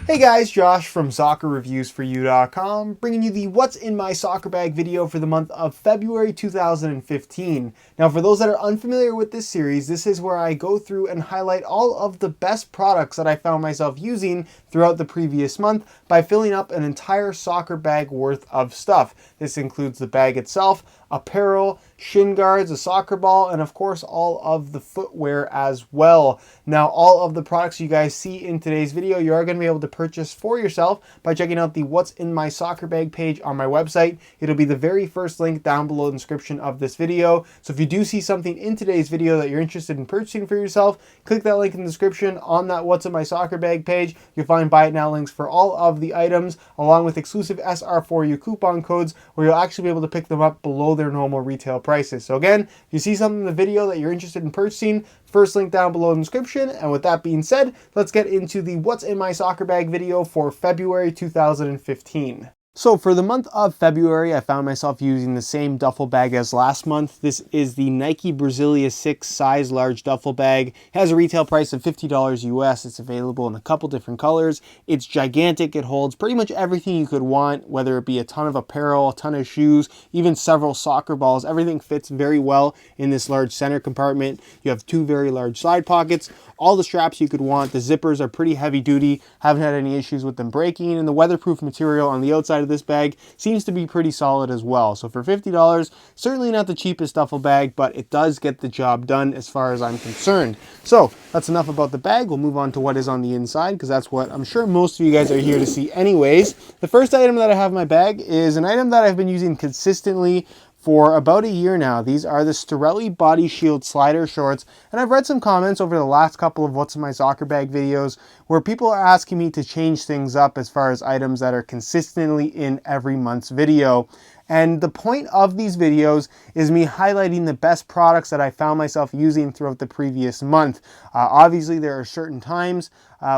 Hey guys, Josh from SoccerReviewsForYou.com, bringing you the What's in My Soccer Bag video for the month of February 2015. Now, for those that are unfamiliar with this series, this is where I go through and highlight all of the best products that I found myself using throughout the previous month by filling up an entire soccer bag worth of stuff. This includes the bag itself, apparel, shin guards, a soccer ball, and of course all of the footwear as well. Now, all of the products you guys see in today's video, you are going to be able to purchase for yourself by checking out the What's in My Soccer Bag page on my website. It'll be the very first link down below the description of this video. So if you do see something in today's video that you're interested in purchasing for yourself, click that link in the description on that What's in My Soccer Bag page. You'll find buy it now links for all of the items, along with exclusive SR4U coupon codes where you'll actually be able to pick them up below their normal retail prices. So again, if you see something in the video that you're interested in purchasing, first link down below in the description. And with that being said, let's get into the What's in My Soccer Bag video for February 2015. So for the month of February, I found myself using the same duffel bag as last month. This is the Nike Brazilia 6 size large duffel bag. It has a retail price of $50 US. It's available in a couple different colors. It's gigantic. It holds pretty much everything you could want, whether it be a ton of apparel, a ton of shoes, even several soccer balls. Everything fits very well in this large center compartment. You have two very large side pockets, all the straps you could want. The zippers are pretty heavy duty. Haven't had any issues with them breaking, and the weatherproof material on the outside of this bag seems to be pretty solid as well. So for $50, certainly not the cheapest duffel bag, but it does get the job done as far as I'm concerned. So that's enough about the bag. We'll move on to what is on the inside, because that's what I'm sure most of you guys are here to see anyways. The first item that I have in my bag is an item that I've been using consistently for about a year now. These are the Storelli Body Shield Slider Shorts, and I've read some comments over the last couple of What's in My Soccer Bag videos where people are asking me to change things up as far as items that are consistently in every month's video. And the point of these videos is me highlighting the best products that I found myself using throughout the previous month. Obviously, there are certain times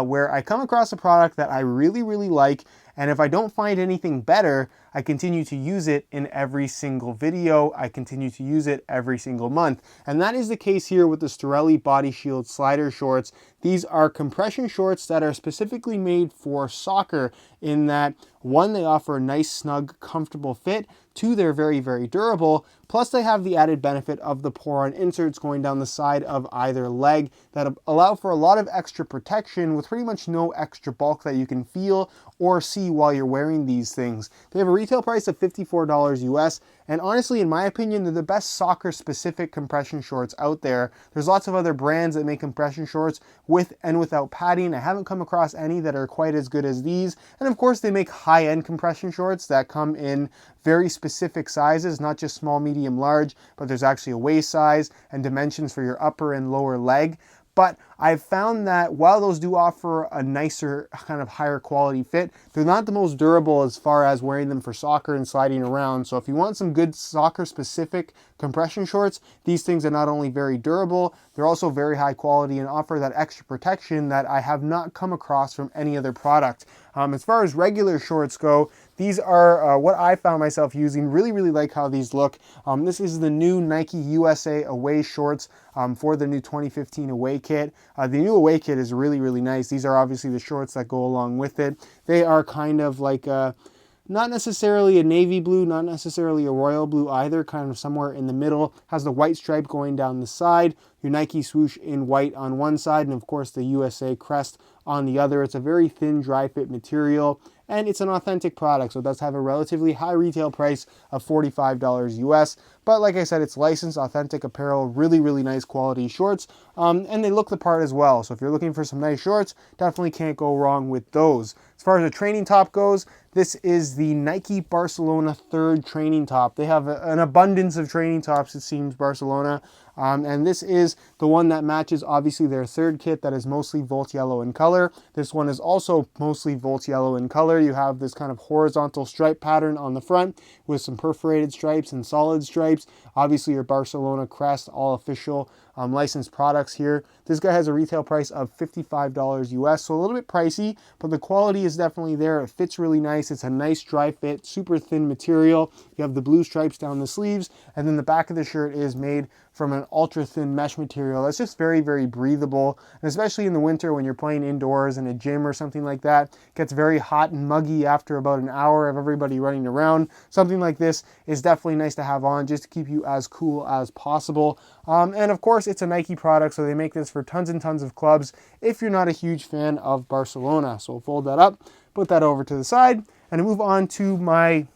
where I come across a product that I really like, and if I don't find anything better, I continue to use it in every single video. I continue to use it every single month. And that is the case here with the Storelli Body Shield Slider Shorts. These are compression shorts that are specifically made for soccer, in that, one, they offer a nice, snug, comfortable fit. Two, they're very durable. Plus, they have the added benefit of the pour-on inserts going down the side of either leg that allow for a lot of extra protection with pretty much no extra bulk that you can feel or see while you're wearing these things. They have a retail price of $54 US, and honestly, in my opinion, they're the best soccer-specific compression shorts out there. There's lots of other brands that make compression shorts with and without padding. I haven't come across any that are quite as good as these. And of course, they make high-end compression shorts that come in very specific sizes, not just small, medium, large, but there's actually a waist size and dimensions for your upper and lower leg. But I've found that while those do offer a nicer, kind of higher quality fit, they're not the most durable as far as wearing them for soccer and sliding around. So if you want some good soccer specific compression shorts, these things are not only very durable, they're also very high quality and offer that extra protection that I have not come across from any other product. As far as regular shorts go, these are what I found myself using. Really like how these look. This is the new Nike USA Away shorts for the new 2015 Away kit. The new Away kit is really nice. These are obviously the shorts that go along with it. They are kind of like not necessarily a navy blue, not necessarily a royal blue either, kind of somewhere in the middle. Has the white stripe going down the side, your Nike swoosh in white on one side, and of course the USA crest on the other. It's a very thin, dry fit material, and it's an authentic product, so it does have a relatively high retail price of $45 US. But like I said, it's licensed, authentic apparel, really nice quality shorts, and they look the part as well. So if you're looking for some nice shorts, definitely can't go wrong with those. As far as the training top goes, this is the Nike Barcelona 3rd training top. They have an abundance of training tops, it seems, Barcelona. And this is the one that matches, obviously, their 3rd kit that is mostly Volt Yellow in color. This one is also mostly Volt Yellow in color. You have this kind of horizontal stripe pattern on the front with some perforated stripes and solid stripes. Obviously, your Barcelona crest, all official licensed products here. This guy has a retail price of $55 US, so a little bit pricey, but the quality is definitely there. It fits really nice. It's a nice dry fit, super thin material. You have the blue stripes down the sleeves, and then the back of the shirt is made from an ultra thin mesh material that's just very, very breathable. And especially in the winter when you're playing indoors in a gym or something like that, it gets very hot and muggy after about an hour of everybody running around. Something like this is definitely nice to have on just to keep you as cool as possible. And of course, it's a Nike product, so they make this for tons and tons of clubs if you're not a huge fan of Barcelona. So we'll fold that up, put that over to the side, and move on to my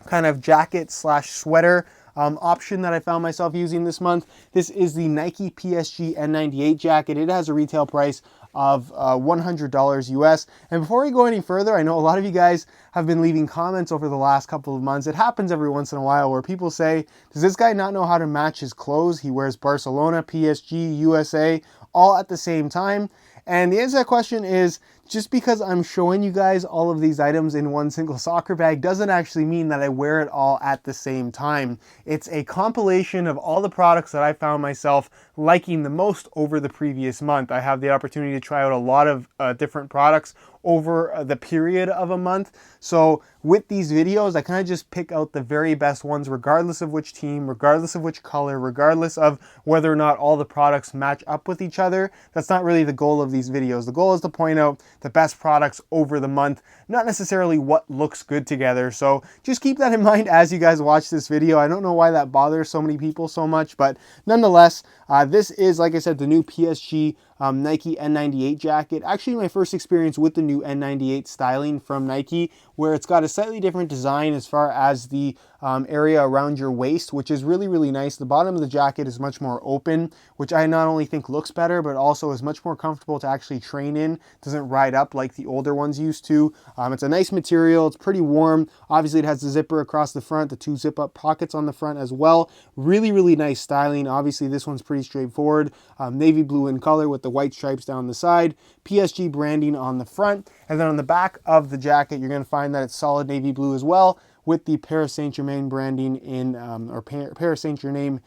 kind of jacket slash sweater option that I found myself using this month. This is the Nike PSG N98 jacket. It has a retail price of $100 US. And before we go any further, I know a lot of you guys have been leaving comments over the last couple of months. It happens every once in a while where people say, does this guy not know how to match his clothes? He wears Barcelona, PSG, USA, all at the same time. And the answer to that question is, just because I'm showing you guys all of these items in one single soccer bag doesn't actually mean that I wear it all at the same time. It's a compilation of all the products that I found myself liking the most over the previous month. I have the opportunity to try out a lot of different products over the period of a month. So with these videos, I kind of just pick out the very best ones, regardless of which team, regardless of which color, regardless of whether or not all the products match up with each other. That's not really the goal of these videos. The goal is to point out the best products over the month, not necessarily what looks good together. So just keep that in mind as you guys watch this video. I don't know why that bothers so many people so much, but nonetheless, this is, like I said, the new PSG Nike N98 jacket. Actually, my first experience with the new N98 styling from Nike, where it's got a slightly different design as far as the area around your waist, which is really, really nice. The bottom of the jacket is much more open, which I not only think looks better, but also is much more comfortable to actually train in. It doesn't ride up like the older ones used to. It's a nice material. It's pretty warm. Obviously, it has the zipper across the front, the two zip-up pockets on the front as well. Really, really nice styling. Obviously, this one's pretty straightforward. Navy blue in color with the white stripes down the side, PSG branding on the front, and then on the back of the jacket, you're going to find that it's solid navy blue as well, with the Paris Saint-Germain branding in, or Paris Saint-Germain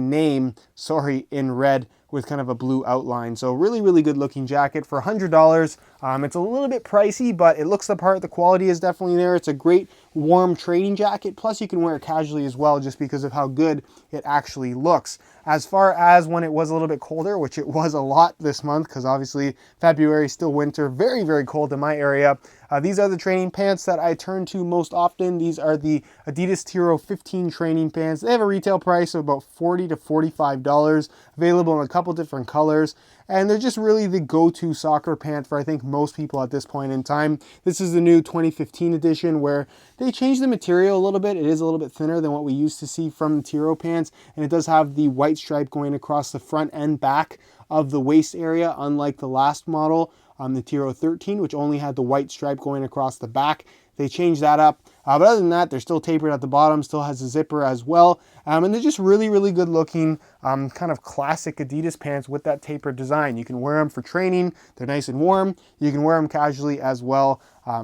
name, sorry, in red with kind of a blue outline. So really, really good looking jacket for $100. It's a little bit pricey, but it looks the part. The quality is definitely there. It's a great warm training jacket. Plus you can wear it casually as well, just because of how good it actually looks. As far as when it was a little bit colder, which it was a lot this month, because obviously February is still winter, very, very cold in my area. These are the training pants that I turn to most often. These are the Adidas F50 training pants. They have a retail price of about $40 to $45, available in a couple different colors. And they're just really the go-to soccer pant for, I think, most people at this point in time. This is the new 2015 edition, where they changed the material a little bit. It is a little bit thinner than what we used to see from the Tiro pants, and it does have the white stripe going across the front and back of the waist area, unlike the last model, the Tiro 13, which only had the white stripe going across the back. They changed that up. But other than that, they're still tapered at the bottom, still has a zipper as well. And they're just really, really good looking, kind of classic Adidas pants with that tapered design. You can wear them for training. They're nice and warm. You can wear them casually as well,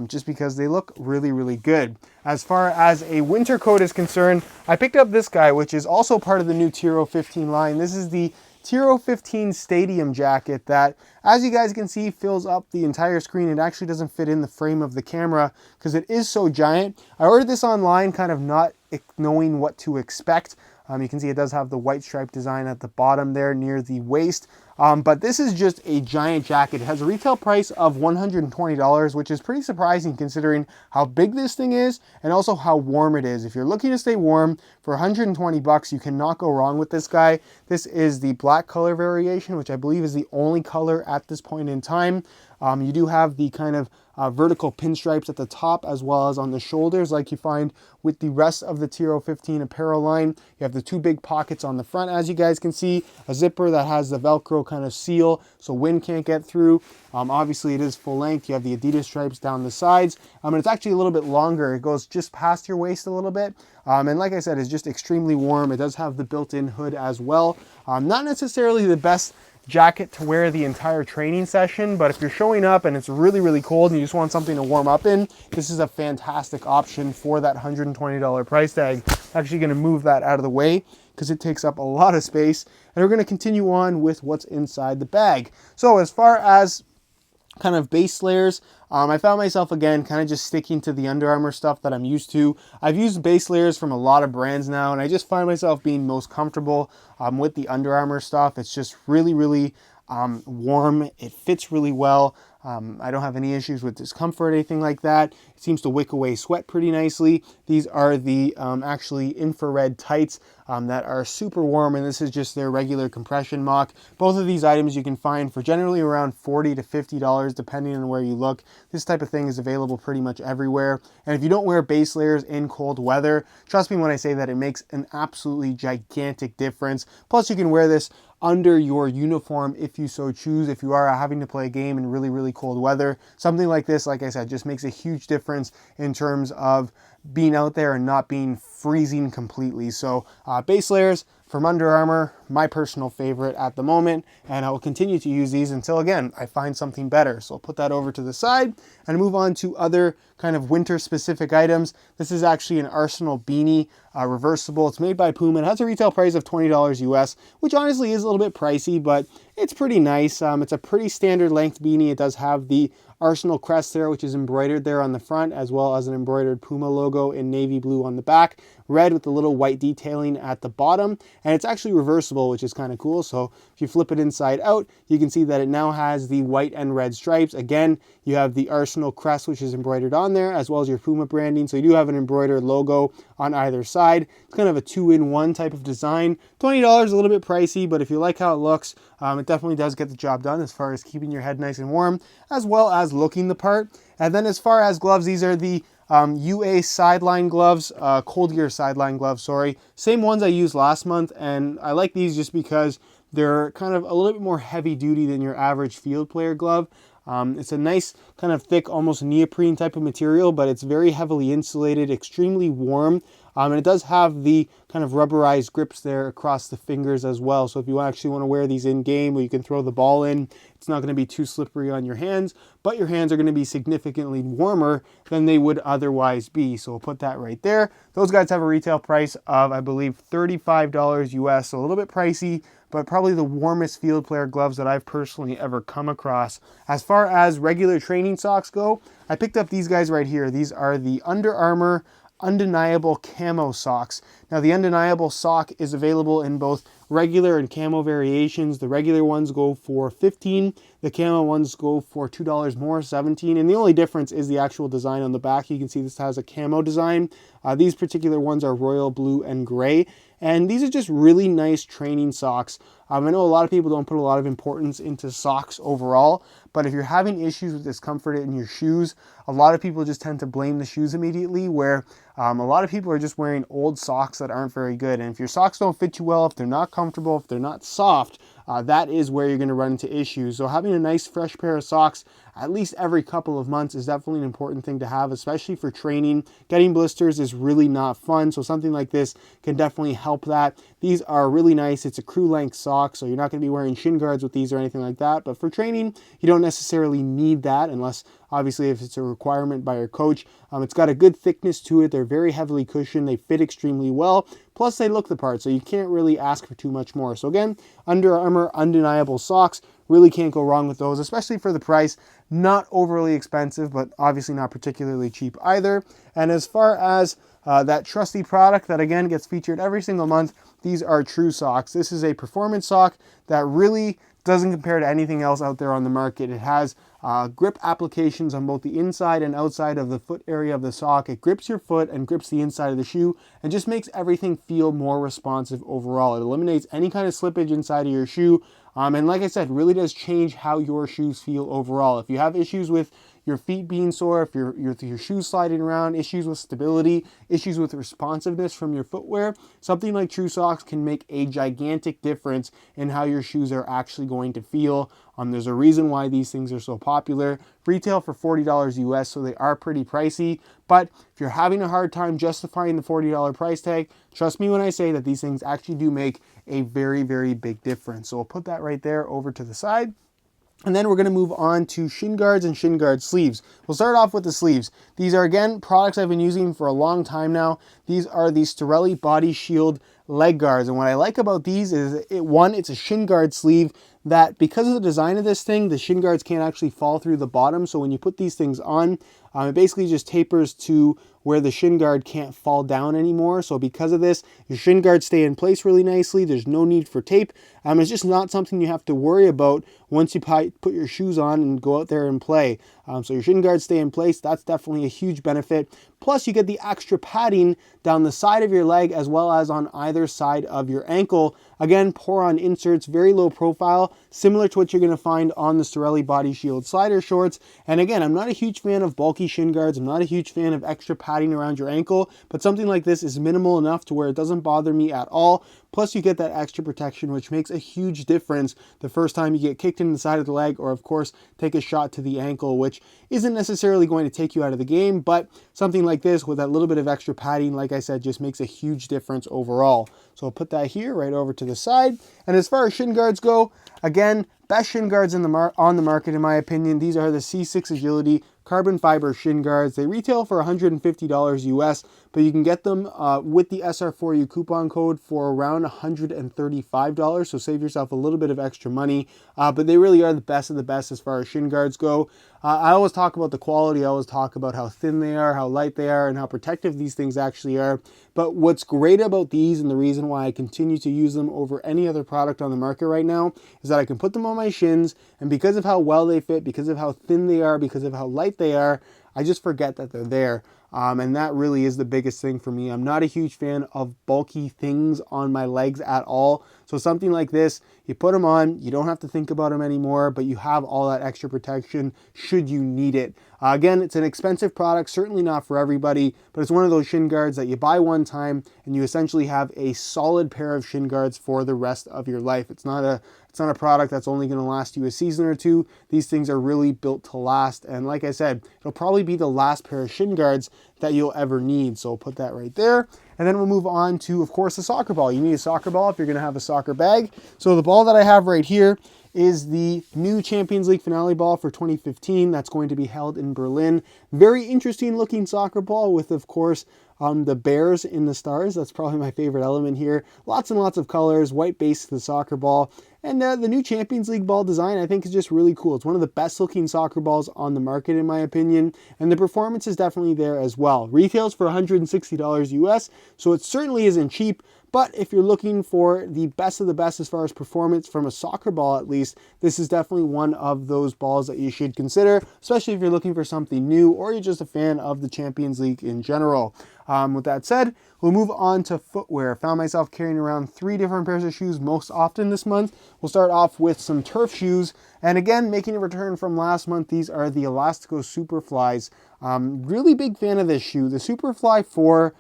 just because they look really, really good. As far as a winter coat is concerned, I picked up this guy, which is also part of the new Tiro 15 line. This is the Tiro 15 Stadium jacket that, as you guys can see, fills up the entire screen. It actually doesn't fit in the frame of the camera because it is so giant. I ordered this online kind of not knowing what to expect. You can see it does have the white stripe design at the bottom there near the waist. But this is just a giant jacket. It has a retail price of $120, which is pretty surprising considering how big this thing is and also how warm it is. If you're looking to stay warm for 120 bucks, you cannot go wrong with this guy. This is the black color variation, which I believe is the only color at this point in time. You do have the kind of vertical pinstripes at the top as well as on the shoulders, like you find with the rest of the Tiro 15 apparel line. You have the two big pockets on the front, as you guys can see, a zipper that has the Velcro kind of seal so wind can't get through. Obviously it is full length. You have the Adidas stripes down the sides. And it's actually a little bit longer. It goes just past your waist a little bit. And like I said, it's just extremely warm. It does have the built-in hood as well. Not necessarily the best jacket to wear the entire training session, but if you're showing up and it's really, really cold and you just want something to warm up in, this is a fantastic option for that $120 price tag. I'm actually going to move that out of the way because it takes up a lot of space, and we're going to continue on with what's inside the bag. So as far as kind of base layers, I found myself again kind of just sticking to the Under Armour stuff that I'm used to. I've used base layers from a lot of brands now, and I just find myself being most comfortable with the Under Armour stuff. It's just really, really warm. It fits really well. I don't have any issues with discomfort or anything like that. It seems to wick away sweat pretty nicely. These are the actually infrared tights that are super warm, and this is just their regular compression mock. Both of these items you can find for generally around $40 to $50 depending on where you look. This type of thing is available pretty much everywhere. And if you don't wear base layers in cold weather, trust me when I say that it makes an absolutely gigantic difference. Plus you can wear this under your uniform if you so choose, if you are having to play a game in really, really cold weather. Something like this, like I said, just makes a huge difference in terms of being out there and not being freezing completely. So base layers from Under Armour, my personal favorite at the moment, and I will continue to use these until, again, I find something better. So I'll put that over to the side and move on to other kind of winter-specific items. This is actually an Arsenal beanie, reversible. It's made by Puma. It has a retail price of $20 US, which honestly is a little bit pricey, but it's pretty nice. It's a pretty standard length beanie. It does have the Arsenal crest there, which is embroidered there on the front, as well as an embroidered Puma logo in navy blue on the back, red with the little white detailing at the bottom, and it's actually reversible, which is kind of cool. So if you flip it inside out, you can see that it now has the white and red stripes. Again, you have the Arsenal crest, which is embroidered on there, as well as your Puma branding. So you do have an embroidered logo on either side. It's kind of a two-in-one type of design. $20, a little bit pricey, but if you like how it looks, it definitely does get the job done as far as keeping your head nice and warm, as well as looking the part. And then as far as gloves, these are the UA sideline gloves, Cold Gear sideline gloves, sorry. Same ones I used last month, and I like these just because they're kind of a little bit more heavy duty than your average field player glove. It's a nice kind of thick, almost neoprene type of material, but it's very heavily insulated, extremely warm. And it does have the kind of rubberized grips there across the fingers as well. So if you actually want to wear these in game where you can throw the ball in, it's not going to be too slippery on your hands, but your hands are going to be significantly warmer than they would otherwise be. So we'll put that right there. Those guys have a retail price of, I believe, $35 US, so a little bit pricey, but probably the warmest field player gloves that I've personally ever come across. As far as regular training socks go, I picked up these guys right here. These are the Under Armour Undeniable Camo Socks. Now the Undeniable sock is available in both regular and camo variations. The regular ones go for $15. The camo ones go for $2 more, $17. And the only difference is the actual design on the back. You can see this has a camo design. These particular ones are royal blue and gray. And these are just really nice training socks. I know a lot of people don't put a lot of importance into socks overall, but if you're having issues with discomfort in your shoes, a lot of people just tend to blame the shoes immediately, where a lot of people are just wearing old socks that aren't very good. And if your socks don't fit you well, if they're not comfortable, if they're not soft, that is where you're going to run into issues. So having a nice fresh pair of socks at least every couple of months is definitely an important thing to have, especially for training. Getting blisters is really not fun, so something like this can definitely help that. These are really nice. It's a crew length sock, so you're not going to be wearing shin guards with these or anything like that, but for training, you don't necessarily need that unless obviously if it's a requirement by your coach. It's got a good thickness to it. They're very heavily cushioned. They fit extremely well. Plus they look the part, so you can't really ask for too much more. So again, Under Armour Undeniable socks. Really can't go wrong with those, especially for the price. Not overly expensive, but obviously not particularly cheap either. And as far as that trusty product that again gets featured every single month, these are True Socks. This is a performance sock that really doesn't compare to anything else out there on the market. It has grip applications on both the inside and outside of the foot area of the sock. It grips your foot and grips the inside of the shoe and just makes everything feel more responsive overall. It eliminates any kind of slippage inside of your shoe. And like I said, really does change how your shoes feel overall. If you have issues with your feet being sore, if your shoes sliding around, issues with stability, issues with responsiveness from your footwear, something like True Socks can make a gigantic difference in how your shoes are actually going to feel. There's a reason why these things are so popular. Retail for $40 US, so they are pretty pricey. But if you're having a hard time justifying the $40 price tag, trust me when I say that these things actually do make a very, very big difference. So we'll put that right there over to the side. And then we're going to move on to Shin Guards and Shin Guard sleeves. We'll start off with the sleeves. These are, again, products I've been using for a long time now. These are the Storelli Body Shield leg guards. And what I like about these is, it's a Shin Guard sleeve that, because of the design of this thing, the Shin Guards can't actually fall through the bottom. So when you put these things on, it basically just tapers to where the shin guard can't fall down anymore. So because of this, your shin guards stay in place really nicely. There's no need for tape. It's just not something you have to worry about once you put your shoes on and go out there and play. So your shin guards stay in place. That's definitely a huge benefit. Plus you get the extra padding down the side of your leg as well as on either side of your ankle. Again, pour-on inserts, very low profile, similar to what you're going to find on the Storelli Body Shield slider shorts. And again, I'm not a huge fan of bulky shin guards. I'm not a huge fan of extra padding around your ankle, but something like this is minimal enough to where it doesn't bother me at all. Plus you get that extra protection, which makes a huge difference the first time you get kicked in the side of the leg, or of course take a shot to the ankle, which isn't necessarily going to take you out of the game, but something like this with that little bit of extra padding, like I said, just makes a huge difference overall. So I'll put that here right over to the side. And as far as shin guards go, again, best shin guards on the market in my opinion. These are the C6 Agility carbon fiber shin guards. They retail for $150 US, but you can get them with the SR4U coupon code for around $135, so save yourself a little bit of extra money. But they really are the best of the best as far as shin guards go. I always talk about the quality, I always talk about how thin they are, how light they are, and how protective these things actually are. But what's great about these, and the reason why I continue to use them over any other product on the market right now, is that I can put them on my shins, and because of how well they fit, because of how thin they are, because of how light they are, I just forget that they're there. And that really is the biggest thing for me. I'm not a huge fan of bulky things on my legs at all. So something like this, you put them on, you don't have to think about them anymore, but you have all that extra protection should you need it. Again, it's an expensive product, certainly not for everybody, but it's one of those shin guards that you buy one time and you essentially have a solid pair of shin guards for the rest of your life. It's not a product that's only going to last you a season or two. These things are really built to last. And like I said, it'll probably be the last pair of shin guards that you'll ever need. So I'll put that right there. And then we'll move on to, of course, a soccer ball. You need a soccer ball if you're going to have a soccer bag. So the ball that I have right here is the new Champions League finale ball for 2015 that's going to be held in Berlin. Very interesting looking soccer ball with, of course, the bears in the stars. That's probably my favorite element here. Lots and lots of colors, white base to the soccer ball. And the new Champions League ball design, I think, is just really cool. It's one of the best looking soccer balls on the market, in my opinion. And the performance is definitely there as well. Retails for $160 US, so it certainly isn't cheap. But if you're looking for the best of the best as far as performance from a soccer ball at least, this is definitely one of those balls that you should consider, especially if you're looking for something new or you're just a fan of the Champions League in general. With that said, we'll move on to footwear. Found myself carrying around 3 different pairs of shoes most often this month. We'll start off with some turf shoes. And again, making a return from last month, these are the Elastico Superflies. Really big fan of this shoe. The Superfly 4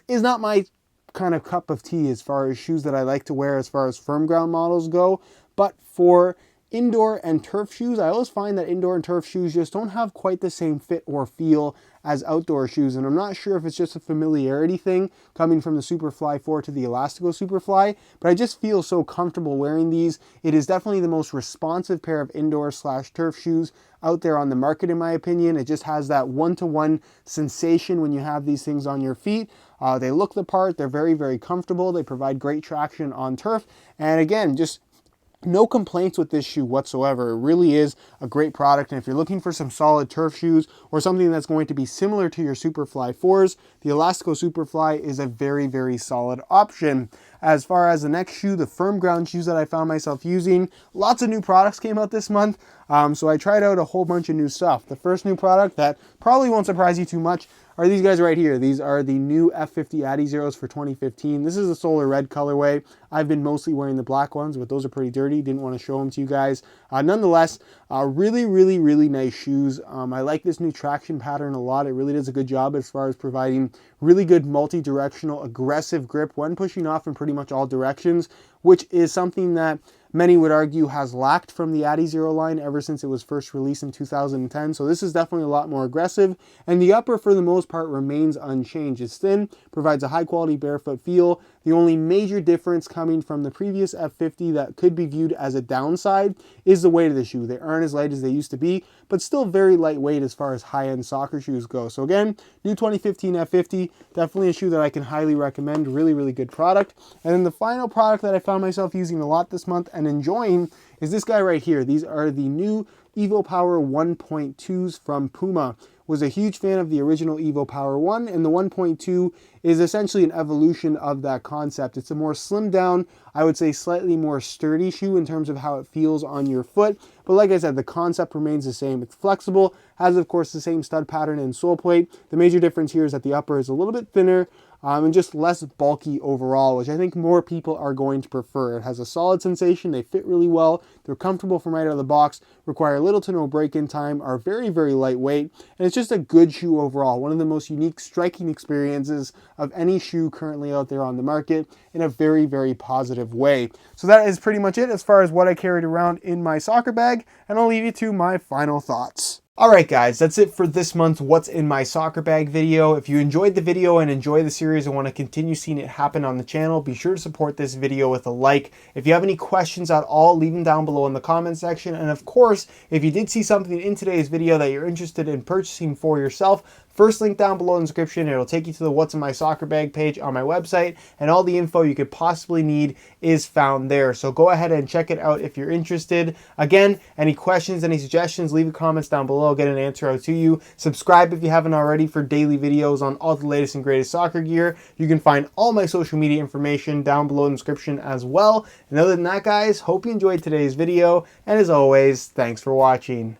is not my kind of cup of tea as far as shoes that I like to wear as far as firm ground models go. But for indoor and turf shoes, I always find that indoor and turf shoes just don't have quite the same fit or feel as outdoor shoes, and I'm not sure if it's just a familiarity thing coming from the Superfly 4 to the Elastico Superfly, but I just feel so comfortable wearing these. It is definitely the most responsive pair of indoor/turf shoes out there on the market, in my opinion. It just has that one-to-one sensation when you have these things on your feet. They look the part, they're very, very comfortable, they provide great traction on turf, and again, just no complaints with this shoe whatsoever. It really is a great product, and if you're looking for some solid turf shoes or something that's going to be similar to your Superfly 4s, the Elastico Superfly is a very, very solid option. As far as the next shoe, the firm ground shoes that I found myself using, lots of new products came out this month, so I tried out a whole bunch of new stuff. The first new product that probably won't surprise you too much are these guys right here. These are the new F50 Adizeros for 2015. This is a solar red colorway. I've been mostly wearing the black ones, but those are pretty dirty. Didn't want to show them to you guys. Nonetheless, really, really, really nice shoes. I like this new traction pattern a lot. It really does a good job as far as providing really good multi-directional, aggressive grip when pushing off in pretty much all directions, which is something that many would argue has lacked from the Adizero line ever since it was first released in 2010. So this is definitely a lot more aggressive. And the upper, for the most part, remains unchanged. It's thin, provides a high quality barefoot feel. The only major difference coming from the previous F50 that could be viewed as a downside is the weight of the shoe. They aren't as light as they used to be, but still very lightweight as far as high-end soccer shoes go. So again, new 2015 F50, definitely a shoe that I can highly recommend. Really, really good product. And then the final product that I found myself using a lot this month and enjoying is this guy right here. These are the new Evo Power 1.2s from Puma. Was a huge fan of the original Evo Power 1, and the 1.2 is essentially an evolution of that concept. It's a more slimmed down, I would say slightly more sturdy shoe in terms of how it feels on your foot. But like I said, the concept remains the same. It's flexible, has of course the same stud pattern and sole plate. The major difference here is that the upper is a little bit thinner, and just less bulky overall, which I think more people are going to prefer. It has a solid sensation, they fit really well, they're comfortable from right out of the box, require little to no break-in time, are very, very lightweight, and it's just a good shoe overall. One of the most unique, striking experiences of any shoe currently out there on the market in a very, very positive way. So that is pretty much it as far as what I carried around in my soccer bag, and I'll leave you to my final thoughts. Alright guys, that's it for this month's What's in My Soccer Bag video. If you enjoyed the video and enjoy the series and want to continue seeing it happen on the channel, be sure to support this video with a like. If you have any questions at all, leave them down below in the comment section. And of course, if you did see something in today's video that you're interested in purchasing for yourself, first link down below in the description, it'll take you to the What's in My Soccer Bag page on my website, and all the info you could possibly need is found there. So go ahead and check it out if you're interested. Again, any questions, any suggestions, leave your comments down below. I'll get an answer out to you. Subscribe if you haven't already for daily videos on all the latest and greatest soccer gear. You can find all my social media information down below in the description as well. And other than that, guys, hope you enjoyed today's video. And as always, thanks for watching.